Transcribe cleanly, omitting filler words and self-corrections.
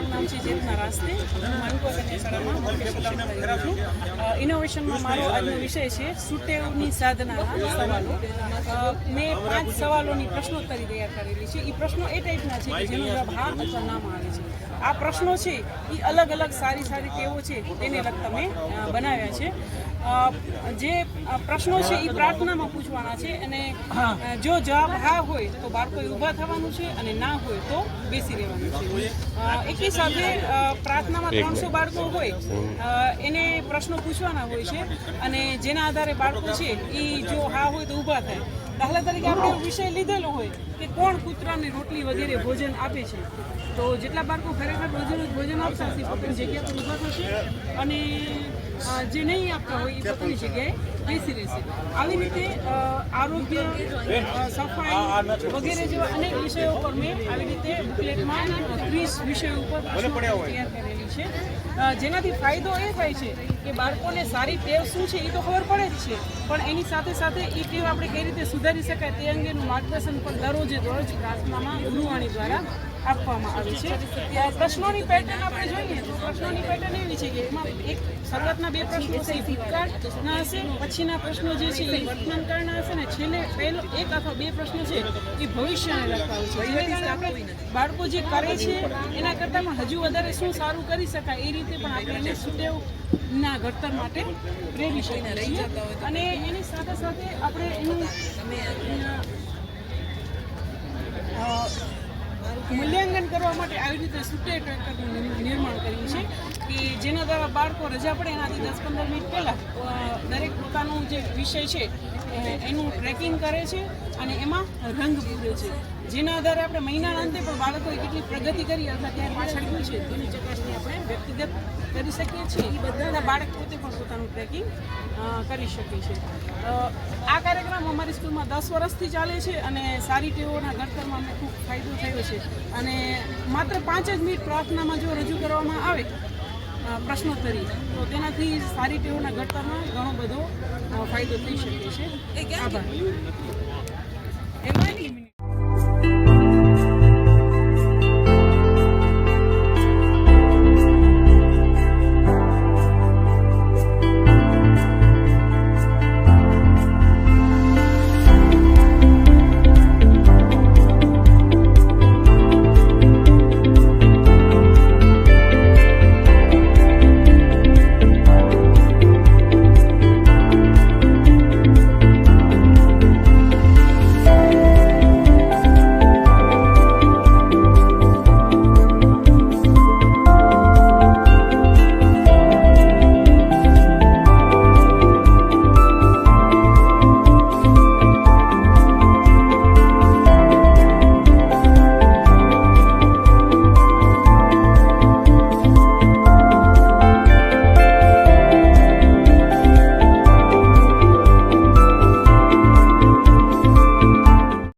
મારું નામ છે ચેતના રાસ્તે. હું માનકોર કન્યા શાળામાં મુખ્ય શિક્ષક તરીકે છું. ઇનોવેશનમાં મારો આજનો વિષય છે સુટેવની સાધનાના સવાલો. મેં 5 સવાલોની પ્રશ્નોત્તરી તૈયાર કરેલી છે. એ પ્રશ્નો એ ટાઈપના છે કે જેનો જવાબ હા અથવા નામાં આવે છે. આ પ્રશ્નો છે એ અલગ અલગ સારી ટેવો છે તેને લગતા મેં બનાવ્યા છે. જે પ્રશ્નો છે એ પ્રાર્થનામાં પૂછવાના છે અને જો જવાબ હા હોય તો બાળકોએ ઊભા થવાનું છે અને ના હોય તો બેસી રહેવાનું છે. એકી સાથે પ્રાર્થનામાં 300 બાળકો હોય એને પ્રશ્નો પૂછવાના હોય છે અને જેના આધારે બાળકો છે એ જો હા હોય તો ઊભા થાય. દાખલા તરીકે આપણે વિષય લીધેલો હોય કે કોણ કૂતરાને રોટલી વગેરે ભોજન આપે છે, તો જેટલા બાળકો ખરેખર ભોજન આપતા હશે પોતાની જગ્યા પર ઊભા થશે અને જે નહીં આપતા હોય એ પોતાની જગ્યાએ બેસી રહેશે. આવી રીતે આરોગ્ય, સફાઈ વગેરે જેવા અનેક વિષયો પર મેં આવી રીતે બુકલેટમાં 30 વિષયો ઉપર તૈયાર કરેલી છે. જેનાથી ફાયદો એ થાય છે કે બાળકોને સારી ટેવ શું છે એ તો ખબર પડે જ છે, પણ એની સાથે સાથે એ ટેવ આપણે કઈ રીતે સુધારી શકાય તે અંગેનું માર્ગદર્શન પણ દરરોજ પ્રાર્થનામાં ગુરુવાણી દ્વારા આપવામાં આવે છે. પ્રશ્નોની પેટર્ન આપણે જોઈએ તો પ્રશ્નોની પેટર્ન એવી છે કે એમાં એક શરૂઆતના 2 પ્રશ્નો છે ભૂતકાળના હશે, પછીના પ્રશ્નો જે છે એ વર્તમાનકાળના હશે ને છેલ્લે પહેલો 1 અથવા 2 પ્રશ્નો છે એ ભવિષ્યને લગતા હોય છે. આપણે બાળકો જે કરે છે એના કરતાં હજુ વધારે શું સારું કરી શકાય એ રીતે પણ આપણે એને સુટેવના ઘડતર માટે પ્રેરી શકીએ છીએ. અને એની સાથે સાથે આપણે એનું મૂલ્યાંકન કરવા માટે આવી રીતે સુટેવ ટ્રેકરનું નિર્માણ કર્યું છે કે જેના દ્વારા બાળકો રજા પડે એનાથી 10-15 મિનિટ પહેલાં દરેક પોતાનું જે વિષય છે એનું ટ્રેકિંગ કરે છે અને એમાં રંગ પૂરે છે. જેના આધારે આપણે મહિનાના અંતે પણ બાળકોએ કેટલી પ્રગતિ કરી અથવા ક્યાંય પાછળ ગયું છે તેની ચકાસણી આપણે વ્યક્તિગત કરી શકીએ છીએ. એ બધા બાળક પોતે પણ પોતાનું ટ્રેકિંગ કરી શકે છે. આ કાર્યક્રમ અમારી સ્કૂલમાં 10 વર્ષથી ચાલે છે અને સારી ટેવોના ઘડતરમાં અમને ખૂબ ફાયદો થયો છે. અને માત્ર 5 જ મિનિટ પ્રાર્થનામાં જો રજૂ કરવામાં આવે પ્રશ્નોત્તરી તો તેનાથી સારી ટેવોના ઘડતરમાં ઘણો બધો ફાયદો થઈ શકે છે. આભાર.